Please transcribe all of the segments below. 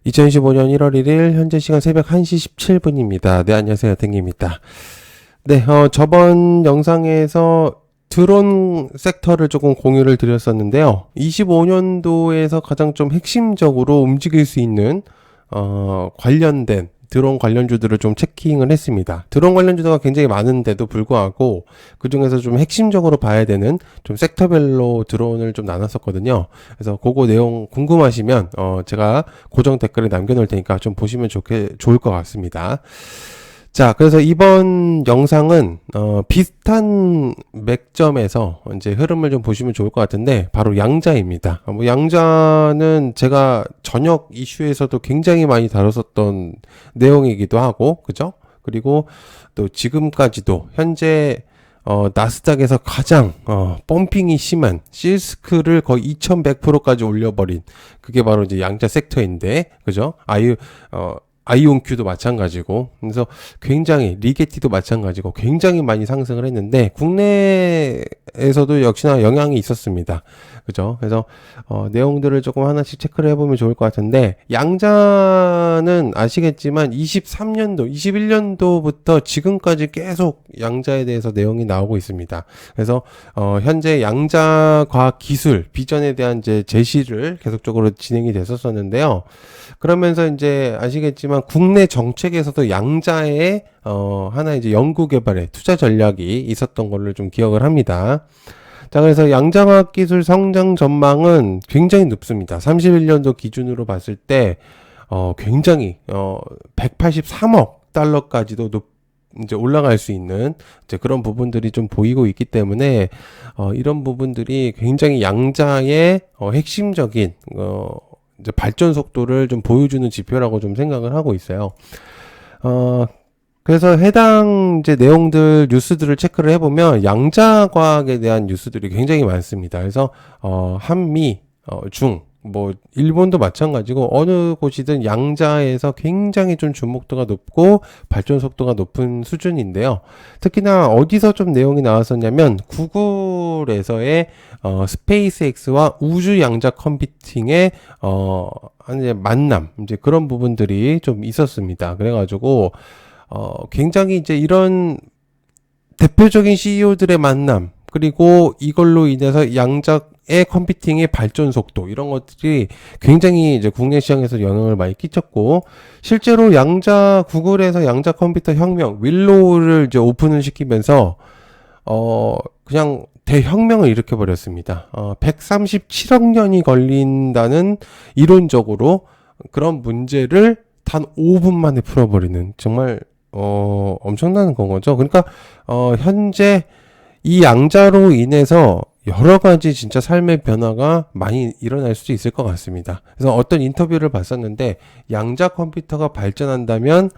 2025년 1월 1일 현재 시간 새벽 1시 17분입니다. 네, 안녕하세요. 땡입니다. 네, 저번 영상에서 드론 섹터를 조금 공유를 드렸었는데요. 25년도에서 가장 좀 핵심적으로 움직일 수 있는 관련된 드론 관련주들을 좀 체킹을 했습니다. 드론 관련주가 굉장히 많은데도 불구하고 그 중에서 좀 핵심적으로 봐야 되는 좀 섹터별로 드론을 좀 나눴었거든요. 그래서 그거 내용 궁금하시면 제가 고정 댓글에 남겨놓을 테니까 좀 보시면 좋을 것 같습니다. 자, 그래서 이번 영상은 비슷한 맥점에서 이제 흐름을 좀 보시면 좋을 것 같은데 바로 양자입니다. 양자는 제가 저녁 이슈에서도 굉장히 많이 다뤘었던 내용이기도 하고, 그죠? 그리고 또 지금까지도 현재 나스닥에서 가장 펌핑이 심한 실스크를 거의 2100%까지 올려버린 그게 바로 이제 양자 섹터인데, 그죠? 아이온큐도 마찬가지고, 그래서 굉장히 리게티도 마찬가지고 굉장히 많이 상승을 했는데 국내에서도 역시나 영향이 있었습니다. 그죠? 그래서 내용들을 조금 하나씩 체크를 해보면 좋을 것 같은데, 양자는 아시겠지만 23년도, 21년도부터 지금까지 계속 양자에 대해서 내용이 나오고 있습니다. 그래서 현재 양자 과학 기술 비전에 대한 이제 제시를 계속적으로 진행이 됐었었는데요. 그러면서 이제 아시겠지만 국내 정책에서도 양자의 하나 이제 연구 개발에 투자 전략이 있었던 걸로 좀 기억을 합니다. 자, 그래서 양자과학 기술 성장 전망은 굉장히 높습니다. 31년도 기준으로 봤을 때 굉장히 183억 달러까지도 이제 올라갈 수 있는 이제 그런 부분들이 좀 보이고 있기 때문에 이런 부분들이 굉장히 양자의 핵심적인 이제 발전 속도를 좀 보여주는 지표라고 좀 생각을 하고 있어요. 그래서 해당 이제 내용들, 뉴스들을 체크를 해보면 양자과학에 대한 뉴스들이 굉장히 많습니다. 그래서 한미, 중, 일본도 마찬가지고 어느 곳이든 양자에서 굉장히 좀 주목도가 높고 발전 속도가 높은 수준인데요. 특히나 어디서 좀 내용이 나왔었냐면 구글에서의 스페이스X와 우주 양자 컴퓨팅의 이제 만남, 이제 그런 부분들이 좀 있었습니다. 그래가지고 굉장히 이제 이런 대표적인 CEO들의 만남, 그리고 이걸로 인해서 양자의 컴퓨팅의 발전 속도, 이런 것들이 굉장히 이제 국내 시장에서 영향을 많이 끼쳤고, 실제로 구글에서 양자 컴퓨터 혁명, 윌로우를 이제 오픈을 시키면서, 그냥 대혁명을 일으켜버렸습니다. 137억 년이 걸린다는 이론적으로 그런 문제를 단 5분 만에 풀어버리는, 정말 엄청난 건 거죠. 그러니까 현재 이 양자로 인해서 여러 가지 진짜 삶의 변화가 많이 일어날 수도 있을 것 같습니다. 그래서 어떤 인터뷰를 봤었는데, 양자 컴퓨터가 발전한다면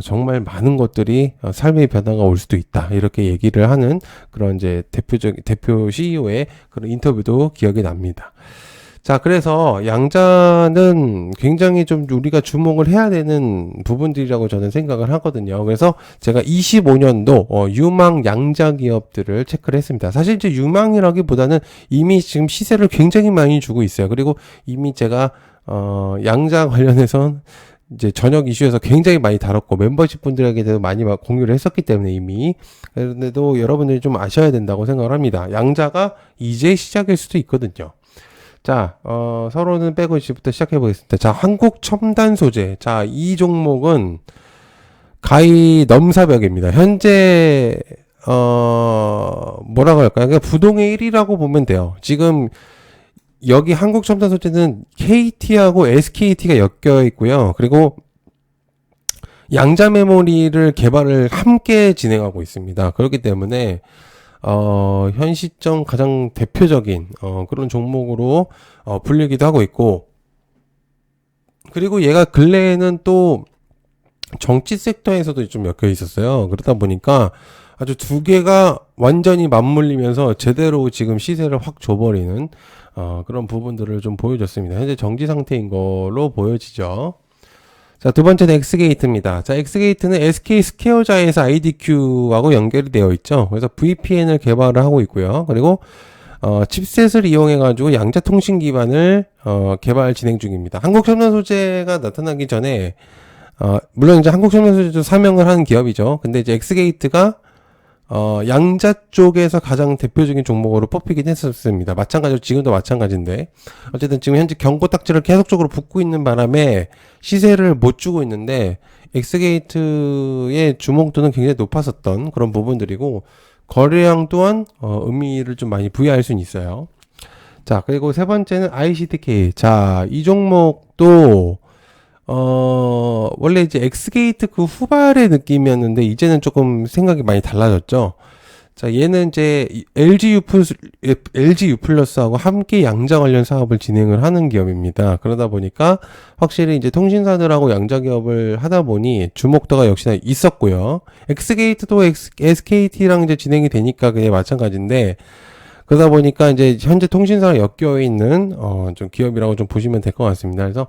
정말 많은 것들이 삶의 변화가 올 수도 있다, 이렇게 얘기를 하는 그런 이제 대표 CEO의 그런 인터뷰도 기억이 납니다. 자, 그래서 양자는 굉장히 좀 우리가 주목을 해야 되는 부분들이라고 저는 생각을 하거든요. 그래서 제가 25년도 유망 양자 기업들을 체크를 했습니다. 사실 이제 유망이라기보다는 이미 지금 시세를 굉장히 많이 주고 있어요. 그리고 이미 제가 양자 관련해서 이제 저녁 이슈에서 굉장히 많이 다뤘고 멤버십 분들에게도 많이 공유를 했었기 때문에 이미, 그런데도 여러분들이 좀 아셔야 된다고 생각을 합니다. 양자가 이제 시작일 수도 있거든요. 자, 서로는 빼고 이슈부터 시작해 보겠습니다. 자, 한국 첨단 소재. 자, 이 종목은 가히 넘사벽입니다. 현재 뭐라고 할까요? 그냥 부동의 1위라고 보면 돼요. 지금 여기 한국 첨단 소재는 KT하고 SKT가 엮여 있고요. 그리고 양자 메모리를 개발을 함께 진행하고 있습니다. 그렇기 때문에 현 시점 가장 대표적인 그런 종목으로 불리기도 하고 있고, 그리고 얘가 근래에는 또 정치 섹터에서도 좀 엮여 있었어요. 그러다 보니까 아주 두 개가 완전히 맞물리면서 제대로 지금 시세를 확 줘버리는 그런 부분들을 좀 보여줬습니다. 현재 정지 상태인 걸로 보여지죠. 자, 두 번째는 엑스게이트입니다. 자, 엑스게이트는 SK 스퀘어자에서 IDQ하고 연결이 되어 있죠. 그래서 VPN을 개발을 하고 있고요. 그리고 칩셋을 이용해가지고 양자 통신 기반을 개발 진행 중입니다. 한국첨단 소재가 나타나기 전에 물론 이제 한국첨단 소재도 사명을 하는 기업이죠. 근데 이제 엑스게이트가 양자 쪽에서 가장 대표적인 종목으로 뽑히긴 했었습니다. 마찬가지로 지금도 마찬가지인데 어쨌든 지금 현재 경고 딱지를 계속적으로 붙고 있는 바람에 시세를 못 주고 있는데 엑스게이트의 주목도는 굉장히 높았었던 그런 부분들이고 거래량 또한 의미를 좀 많이 부여할 수는 있어요. 자, 그리고 세 번째는 ICTK. 자, 이 종목도 원래 이제 엑스게이트 그 후발의 느낌이었는데, 이제는 조금 생각이 많이 달라졌죠. 자, 얘는 이제 LG U 플러스하고 함께 양자 관련 사업을 진행을 하는 기업입니다. 그러다 보니까 확실히 이제 통신사들하고 양자 기업을 하다 보니 주목도가 역시나 있었고요. 엑스게이트도 SKT랑 이제 진행이 되니까 그게 마찬가지인데, 그러다 보니까 이제 현재 통신사가 엮여 있는 좀 기업이라고 좀 보시면 될 것 같습니다. 그래서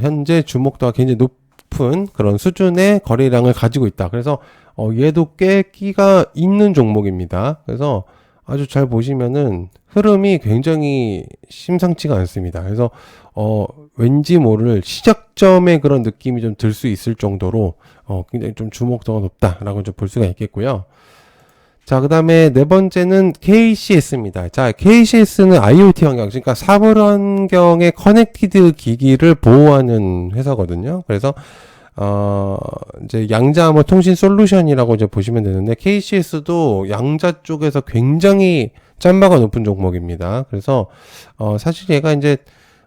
현재 주목도가 굉장히 높은 그런 수준의 거래량을 가지고 있다. 그래서 얘도 꽤 끼가 있는 종목입니다. 그래서 아주 잘 보시면은 흐름이 굉장히 심상치가 않습니다. 그래서 왠지 모를 시작점의 그런 느낌이 좀 들 수 있을 정도로 굉장히 좀 주목도가 높다라고 좀 볼 수가 있겠고요. 자, 그 다음에 네 번째는 KCS입니다. 자, KCS는 IoT 환경, 그러니까 사물 환경의 커넥티드 기기를 보호하는 회사거든요. 그래서, 이제 양자 암호 통신 솔루션이라고 이제 보시면 되는데, KCS도 양자 쪽에서 굉장히 짬바가 높은 종목입니다. 그래서, 사실 얘가 이제,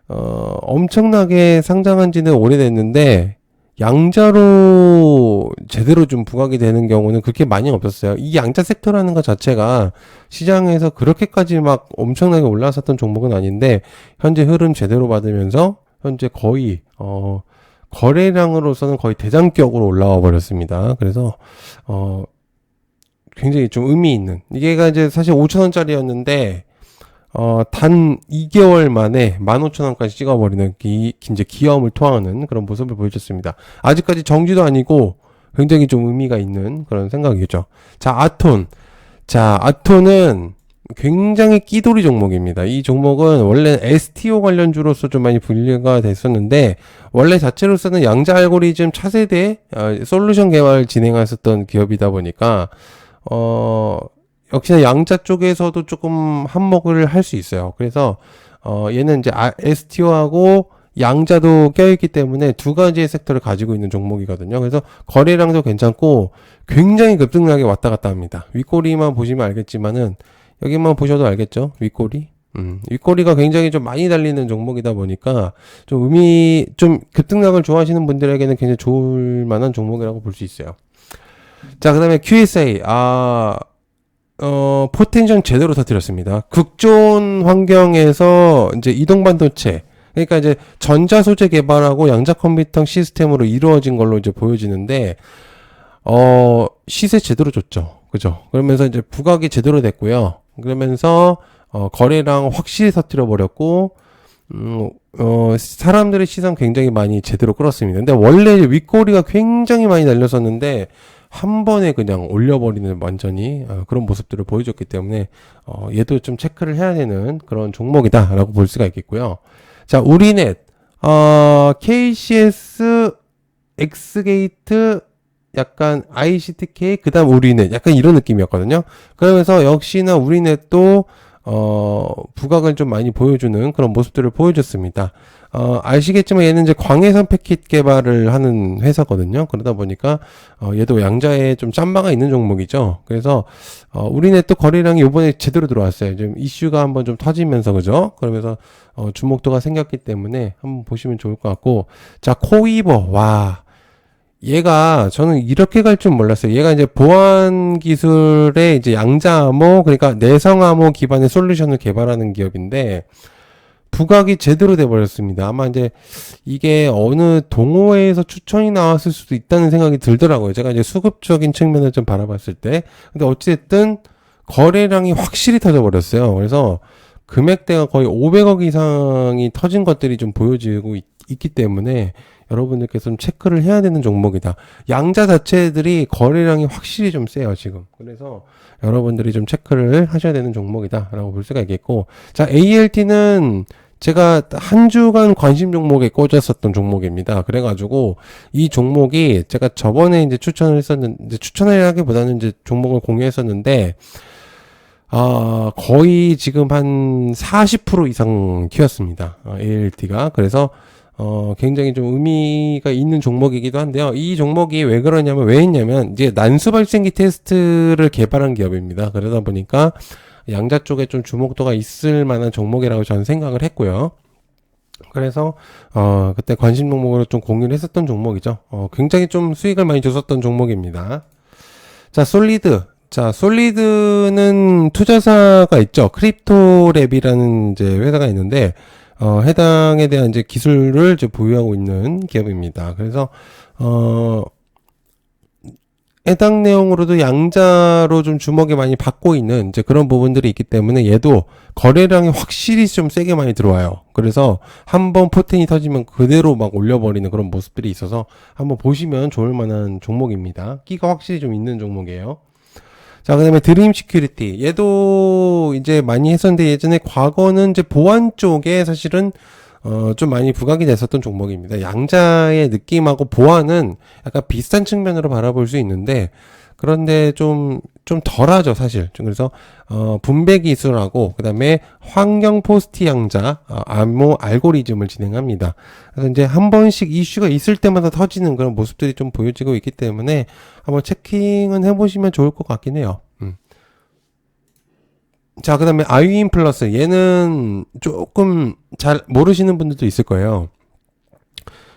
엄청나게 상장한 지는 오래됐는데, 양자로 제대로 좀 부각이 되는 경우는 그렇게 많이 없었어요. 이 양자 섹터라는 것 자체가 시장에서 그렇게까지 막 엄청나게 올라섰던 종목은 아닌데, 현재 흐름 제대로 받으면서 현재 거의 거래량으로서는 거의 대장격으로 올라와 버렸습니다. 그래서 굉장히 좀 의미 있는, 이게가 이제 사실 5,000원짜리였는데 단 2개월 만에 15,000원까지 찍어버리는 이제 기염을 토하는 그런 모습을 보여줬습니다. 아직까지 정지도 아니고 굉장히 좀 의미가 있는 그런 생각이죠. 자, 아톤. 자, 아톤은 굉장히 끼돌이 종목입니다. 이 종목은 원래 STO 관련주로서 좀 많이 분류가 됐었는데, 원래 자체로서는 양자 알고리즘 차세대 솔루션 개발 진행했었던 기업이다 보니까 역시나 양자 쪽에서도 조금 한몫을 할 수 있어요. 그래서 얘는 이제 STO하고 양자도 껴있기 때문에 두 가지의 섹터를 가지고 있는 종목이거든요. 그래서 거래량도 괜찮고 굉장히 급등하게 왔다 갔다 합니다. 윗꼬리만 보시면 알겠지만은, 여기만 보셔도 알겠죠? 윗꼬리. 윗꼬리가 굉장히 좀 많이 달리는 종목이다 보니까 좀 좀 급등락을 좋아하시는 분들에게는 굉장히 좋을 만한 종목이라고 볼 수 있어요. 자, 그 다음에 QSA. 포텐션 제대로 터뜨렸습니다. 극존 환경에서 이제 이동 반도체, 그러니까 이제 전자 소재 개발하고 양자 컴퓨팅 시스템으로 이루어진 걸로 이제 보여지는데, 시세 제대로 줬죠. 그죠? 그러면서 이제 부각이 제대로 됐고요. 그러면서, 거래량 확실히 터뜨려 버렸고, 사람들의 시선 굉장히 많이 제대로 끌었습니다. 근데 원래 윗꼬리가 굉장히 많이 날렸었는데, 한 번에 그냥 올려버리는 완전히 그런 모습들을 보여줬기 때문에 얘도 좀 체크를 해야 되는 그런 종목이다라고 볼 수가 있겠고요. 자, 우리넷, KCS, 엑스게이트, 약간 ICTK, 그 다음 우리넷, 약간 이런 느낌이었거든요. 그러면서 역시나 우리넷도 부각을 좀 많이 보여주는 그런 모습들을 보여줬습니다. 아시겠지만 얘는 이제 광해선 패킷 개발을 하는 회사거든요. 그러다 보니까 얘도 양자에 좀 짬바가 있는 종목이죠. 그래서 우리넷도 거래량이 이번에 제대로 들어왔어요. 좀 이슈가 한번 좀 터지면서, 그죠? 그러면서 주목도가 생겼기 때문에 한번 보시면 좋을 것 같고, 자, 코이버. 와, 얘가 저는 이렇게 갈 줄 몰랐어요. 얘가 이제 보안 기술의 이제 양자 암호, 그러니까 내성 암호 기반의 솔루션을 개발하는 기업인데, 부각이 제대로 돼버렸습니다. 아마 이제 이게 어느 동호회에서 추천이 나왔을 수도 있다는 생각이 들더라고요. 제가 이제 수급적인 측면을 좀 바라봤을 때. 근데 어찌됐든 거래량이 확실히 터져버렸어요. 그래서 금액대가 거의 500억 이상이 터진 것들이 좀 보여지고 있기 때문에 여러분들께서 좀 체크를 해야 되는 종목이다. 양자 자체들이 거래량이 확실히 좀 세요, 지금. 그래서 여러분들이 좀 체크를 하셔야 되는 종목이다 라고 볼 수가 있겠고, 자, ALT는 제가 한 주간 관심 종목에 꽂았었던 종목입니다. 그래가지고 이 종목이 제가 저번에 이제 추천을 했었는데, 추천을 하기보다는 이제 종목을 공유했었는데, 거의 지금 한 40% 이상 튀었습니다. ALT가. 그래서 굉장히 좀 의미가 있는 종목이기도 한데요. 이 종목이 왜 그러냐면, 왜 했냐면, 이제 난수 발생기 테스트를 개발한 기업입니다. 그러다 보니까 양자 쪽에 좀 주목도가 있을 만한 종목이라고 저는 생각을 했고요. 그래서, 그때 관심 종목으로 좀 공유를 했었던 종목이죠. 굉장히 좀 수익을 많이 줬었던 종목입니다. 자, 솔리드. 자, 솔리드는 투자사가 있죠. 크립토랩이라는 이제 회사가 있는데, 해당에 대한 이제 기술을 이제 보유하고 있는 기업입니다. 그래서, 해당 내용으로도 양자로 좀 주목이 많이 받고 있는 이제 그런 부분들이 있기 때문에 얘도 거래량이 확실히 좀 세게 많이 들어와요. 그래서 한번 포텐이 터지면 그대로 막 올려버리는 그런 모습들이 있어서 한번 보시면 좋을 만한 종목입니다. 끼가 확실히 좀 있는 종목이에요. 자, 그 다음에 드림 시큐리티. 얘도 이제 많이 했었는데 예전에 과거는 이제 보안 쪽에 사실은 좀 많이 부각이 됐었던 종목입니다. 양자의 느낌하고 보안은 약간 비슷한 측면으로 바라볼 수 있는데, 그런데 좀 덜하죠, 사실. 그래서, 분배 기술하고, 그 다음에 환경 포스트 양자, 암호 알고리즘을 진행합니다. 그래서 이제 한 번씩 이슈가 있을 때마다 터지는 그런 모습들이 좀 보여지고 있기 때문에 한번 체킹은 해보시면 좋을 것 같긴 해요. 자, 그 다음에 아유인 플러스. 얘는 조금 잘 모르시는 분들도 있을 거예요.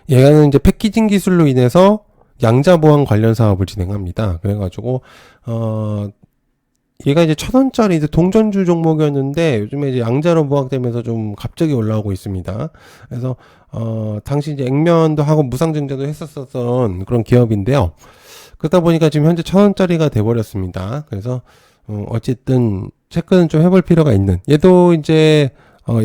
얘는 이제 패키징 기술로 인해서 양자 보안 관련 사업을 진행합니다. 그래가지고, 얘가 이제 1,000원짜리 이제 동전주 종목이었는데 요즘에 이제 양자로 부각되면서 좀 갑자기 올라오고 있습니다. 그래서, 당시 이제 액면도 하고 무상증자도 했었던 그런 기업인데요. 그러다 보니까 지금 현재 1,000원짜리가 돼버렸습니다. 그래서, 어쨌든, 체크는 좀 해볼 필요가 있는. 얘도 이제,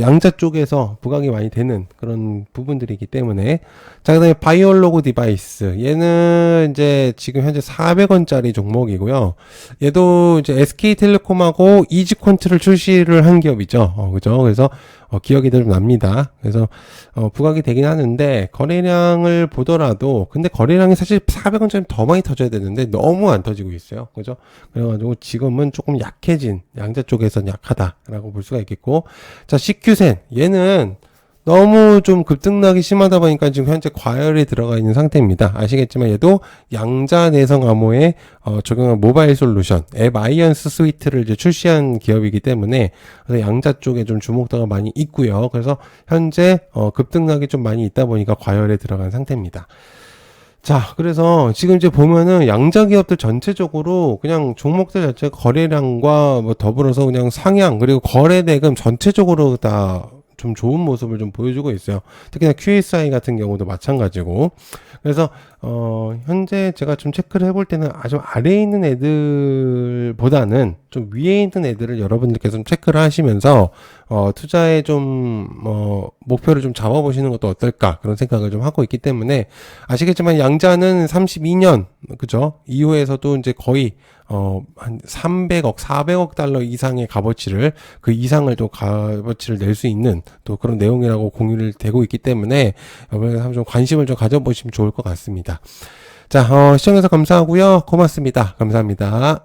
양자 쪽에서 부각이 많이 되는 그런 부분들이기 때문에. 자, 그 다음에 바이올로그 디바이스. 얘는 이제 지금 현재 400원짜리 종목이고요. 얘도 이제 SK텔레콤하고 이지콘트를 출시를 한 기업이죠. 그죠? 그래서, 기억이 좀 납니다. 그래서, 부각이 되긴 하는데, 거래량을 보더라도, 근데 거래량이 사실 400원짜리 더 많이 터져야 되는데, 너무 안 터지고 있어요. 그죠? 그래가지고 지금은 조금 약해진, 양자 쪽에서는 약하다라고 볼 수가 있겠고, 자, CQ센. 얘는 너무 좀 급등락이 심하다 보니까 지금 현재 과열에 들어가 있는 상태입니다. 아시겠지만 얘도 양자 내성 암호에 적용한 모바일 솔루션, 앱 아이언스 스위트를 이제 출시한 기업이기 때문에 그래서 양자 쪽에 좀 주목도가 많이 있고요. 그래서 현재 급등락이 좀 많이 있다 보니까 과열에 들어간 상태입니다. 자, 그래서 지금 이제 보면은 양자 기업들 전체적으로 그냥 종목들 자체 거래량과 뭐 더불어서 그냥 상향 그리고 거래 대금 전체적으로 다 좀 좋은 모습을 좀 보여주고 있어요. 특히나 QSI 같은 경우도 마찬가지고. 그래서 현재 제가 좀 체크를 해볼 때는 아주 아래에 있는 애들보다는 좀 위에 있는 애들을 여러분들께서 좀 체크를 하시면서 투자에 좀 목표를 좀 잡아보시는 것도 어떨까 그런 생각을 좀 하고 있기 때문에 아시겠지만 양자는 32년 그죠? 이후에서도 이제 거의 한 300억, 400억 달러 이상의 값어치를 그 이상을 또 값어치를 낼 수 있는 또 그런 내용이라고 공유를 되고 있기 때문에 여러분들 한번 좀 관심을 좀 가져보시면 좋을 것 같습니다. 자, 시청해서 감사하고요. 고맙습니다. 감사합니다.